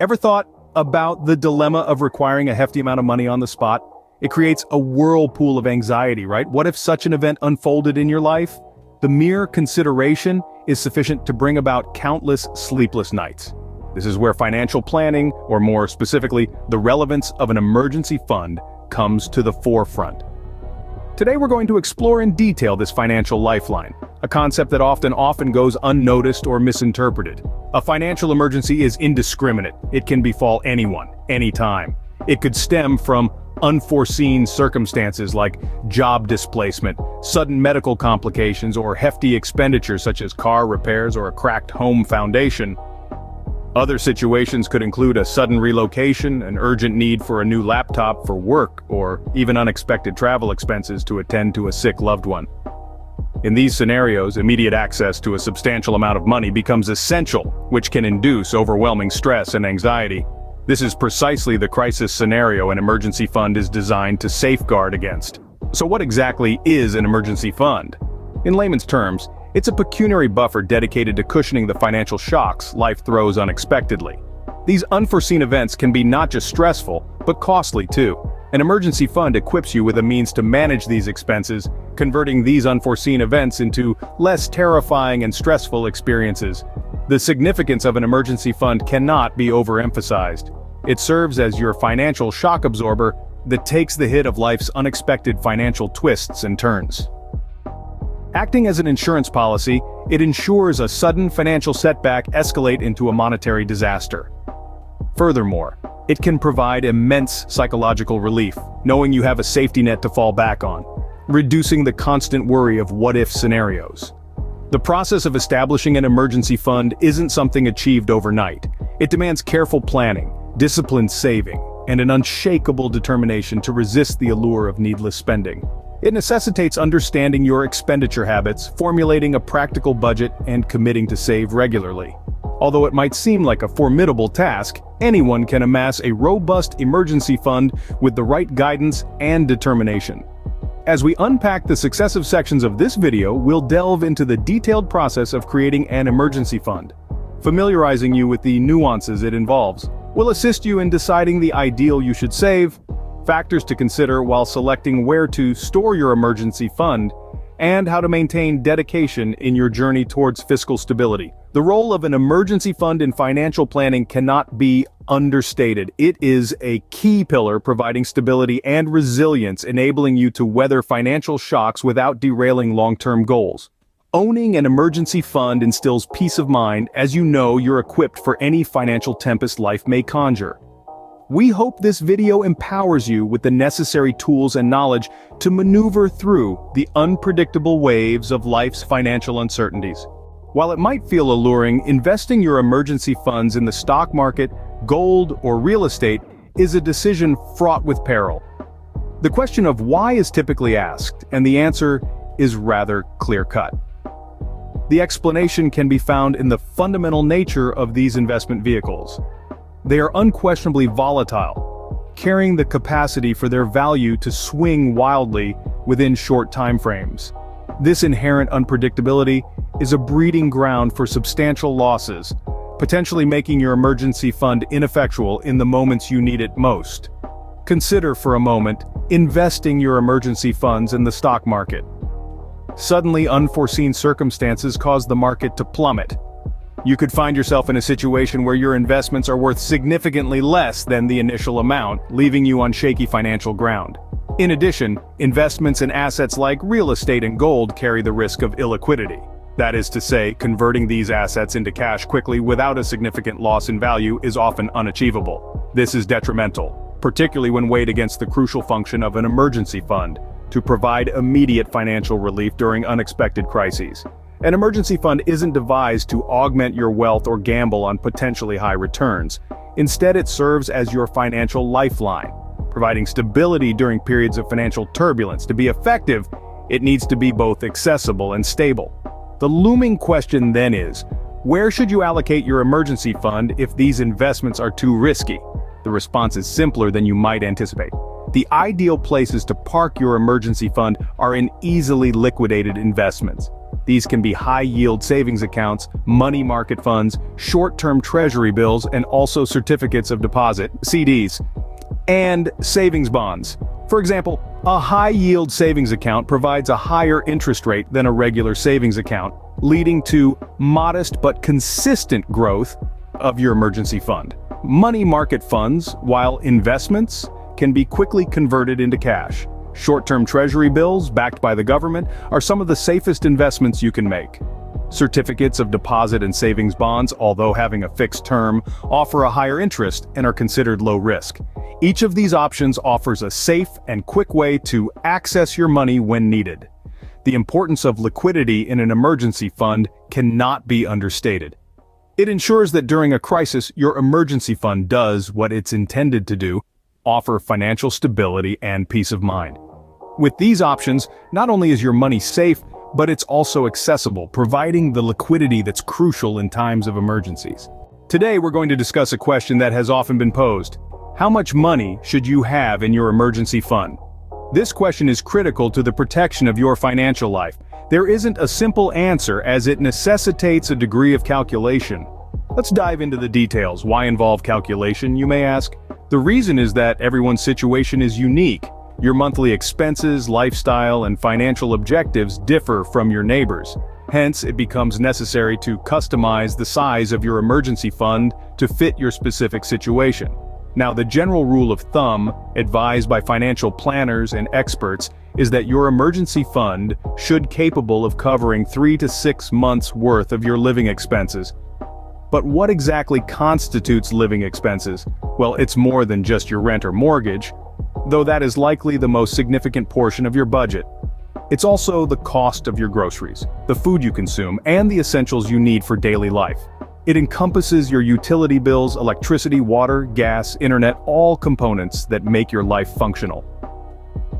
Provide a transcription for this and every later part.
Ever thought about the dilemma of requiring a hefty amount of money on the spot? It creates a whirlpool of anxiety, right? What if such an event unfolded in your life? The mere consideration is sufficient to bring about countless sleepless nights. This is where financial planning, or more specifically, the relevance of an emergency fund, comes to the forefront. Today we're going to explore in detail this financial lifeline, a concept that often goes unnoticed or misinterpreted. A financial emergency is indiscriminate. It can befall anyone, anytime. It could stem from unforeseen circumstances like job displacement, sudden medical complications, or hefty expenditures such as car repairs or a cracked home foundation. Other situations could include a sudden relocation, an urgent need for a new laptop for work, or even unexpected travel expenses to attend to a sick loved one. In these scenarios, immediate access to a substantial amount of money becomes essential, which can induce overwhelming stress and anxiety. This is precisely the crisis scenario an emergency fund is designed to safeguard against. So what exactly is an emergency fund? In layman's terms, it's a pecuniary buffer dedicated to cushioning the financial shocks life throws unexpectedly. These unforeseen events can be not just stressful, but costly too. An emergency fund equips you with a means to manage these expenses, converting these unforeseen events into less terrifying and stressful experiences. The significance of an emergency fund cannot be overemphasized. It serves as your financial shock absorber that takes the hit of life's unexpected financial twists and turns. Acting as an insurance policy, it ensures a sudden financial setback escalate into a monetary disaster. Furthermore, it can provide immense psychological relief, knowing you have a safety net to fall back on, reducing the constant worry of what-if scenarios. The process of establishing an emergency fund isn't something achieved overnight. It demands careful planning, disciplined saving, and an unshakable determination to resist the allure of needless spending. It necessitates understanding your expenditure habits, formulating a practical budget, and committing to save regularly. Although it might seem like a formidable task, anyone can amass a robust emergency fund with the right guidance and determination. As we unpack the successive sections of this video, we'll delve into the detailed process of creating an emergency fund, familiarizing you with the nuances it involves. We'll assist you in deciding the ideal you should save, factors to consider while selecting where to store your emergency fund, and how to maintain dedication in your journey towards fiscal stability. The role of an emergency fund in financial planning cannot be understated. It is a key pillar providing stability and resilience, enabling you to weather financial shocks without derailing long-term goals. Owning an emergency fund instills peace of mind, as you know you're equipped for any financial tempest life may conjure. We hope this video empowers you with the necessary tools and knowledge to maneuver through the unpredictable waves of life's financial uncertainties. While it might feel alluring, investing your emergency funds in the stock market, gold, or real estate is a decision fraught with peril. The question of why is typically asked, and the answer is rather clear-cut. The explanation can be found in the fundamental nature of these investment vehicles. They are unquestionably volatile, carrying the capacity for their value to swing wildly within short time frames. This inherent unpredictability is a breeding ground for substantial losses, potentially making your emergency fund ineffectual in the moments you need it most. Consider for a moment investing your emergency funds in the stock market. Suddenly, unforeseen circumstances cause the market to plummet. You could find yourself in a situation where your investments are worth significantly less than the initial amount, leaving you on shaky financial ground. In addition, investments in assets like real estate and gold carry the risk of illiquidity. That is to say, converting these assets into cash quickly without a significant loss in value is often unachievable. This is detrimental, particularly when weighed against the crucial function of an emergency fund, to provide immediate financial relief during unexpected crises. An emergency fund isn't devised to augment your wealth or gamble on potentially high returns. Instead, it serves as your financial lifeline, providing stability during periods of financial turbulence. To be effective, it needs to be both accessible and stable. The looming question then is, where should you allocate your emergency fund if these investments are too risky? The response is simpler than you might anticipate. The ideal places to park your emergency fund are in easily liquidated investments. These can be high-yield savings accounts, money market funds, short-term treasury bills, and also certificates of deposit, CDs, and savings bonds. For example, a high-yield savings account provides a higher interest rate than a regular savings account, leading to modest but consistent growth of your emergency fund. Money market funds, while investments, can be quickly converted into cash. Short-term treasury bills, backed by the government, are some of the safest investments you can make. Certificates of deposit and savings bonds, although having a fixed term, offer a higher interest and are considered low risk. Each of these options offers a safe and quick way to access your money when needed. The importance of liquidity in an emergency fund cannot be understated. It ensures that during a crisis, your emergency fund does what it's intended to do: offer financial stability and peace of mind. With these options, not only is your money safe, but it's also accessible, providing the liquidity that's crucial in times of emergencies. Today, we're going to discuss a question that has often been posed. How much money should you have in your emergency fund? This question is critical to the protection of your financial life. There isn't a simple answer, as it necessitates a degree of calculation. Let's dive into the details. Why involve calculation, you may ask? The reason is that everyone's situation is unique. Your monthly expenses, lifestyle, and financial objectives differ from your neighbors. Hence, it becomes necessary to customize the size of your emergency fund to fit your specific situation. Now, the general rule of thumb, advised by financial planners and experts, is that your emergency fund should be capable of covering 3 to 6 months' worth of your living expenses. But what exactly constitutes living expenses? Well, it's more than just your rent or mortgage, though that is likely the most significant portion of your budget. It's also the cost of your groceries, the food you consume, and the essentials you need for daily life. It encompasses your utility bills, electricity, water, gas, internet, all components that make your life functional.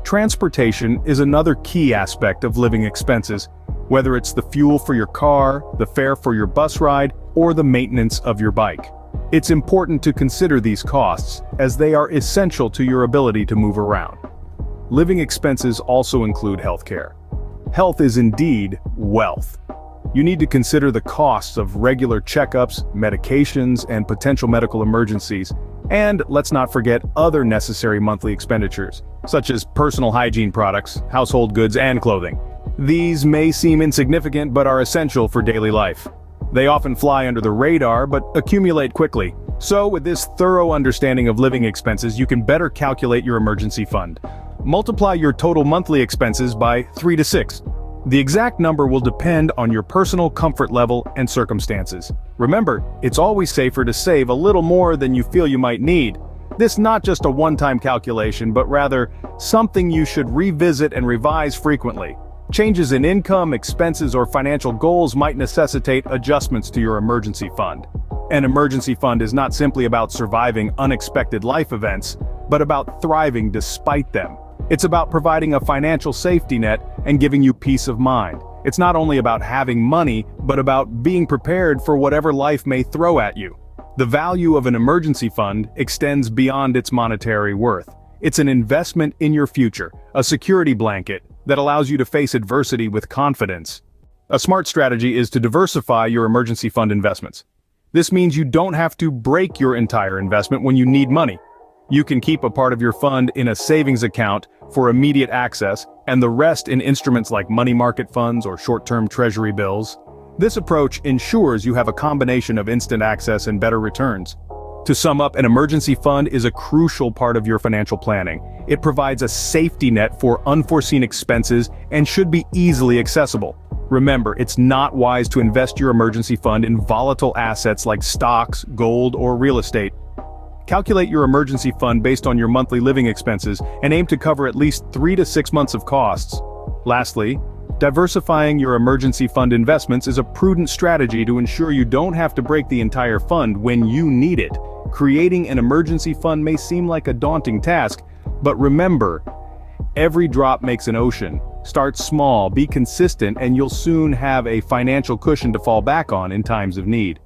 Transportation is another key aspect of living expenses, whether it's the fuel for your car, the fare for your bus ride, or the maintenance of your bike. It's important to consider these costs, as they are essential to your ability to move around. Living expenses also include healthcare. Health is indeed wealth. You need to consider the costs of regular checkups, medications, and potential medical emergencies. And let's not forget other necessary monthly expenditures, such as personal hygiene products, household goods, and clothing. These may seem insignificant but are essential for daily life. They often fly under the radar but accumulate quickly. So with this thorough understanding of living expenses, you can better calculate your emergency fund. Multiply your total monthly expenses by 3 to 6. The exact number will depend on your personal comfort level and circumstances. Remember, it's always safer to save a little more than you feel you might need. This is not just a one-time calculation, but rather something you should revisit and revise frequently. Changes in income, expenses, or financial goals might necessitate adjustments to your emergency fund. An emergency fund is not simply about surviving unexpected life events, but about thriving despite them. It's about providing a financial safety net and giving you peace of mind. It's not only about having money, but about being prepared for whatever life may throw at you. The value of an emergency fund extends beyond its monetary worth. It's an investment in your future, a security blanket that allows you to face adversity with confidence. A smart strategy is to diversify your emergency fund investments. This means you don't have to break your entire investment when you need money. You can keep a part of your fund in a savings account for immediate access, and the rest in instruments like money market funds or short-term treasury bills. This approach ensures you have a combination of instant access and better returns. To sum up, an emergency fund is a crucial part of your financial planning. It provides a safety net for unforeseen expenses and should be easily accessible. Remember, it's not wise to invest your emergency fund in volatile assets like stocks, gold, or real estate. Calculate your emergency fund based on your monthly living expenses and aim to cover at least 3 to 6 months of costs. Lastly, diversifying your emergency fund investments is a prudent strategy to ensure you don't have to break the entire fund when you need it. Creating an emergency fund may seem like a daunting task, but remember, every drop makes an ocean. Start small, be consistent, and you'll soon have a financial cushion to fall back on in times of need.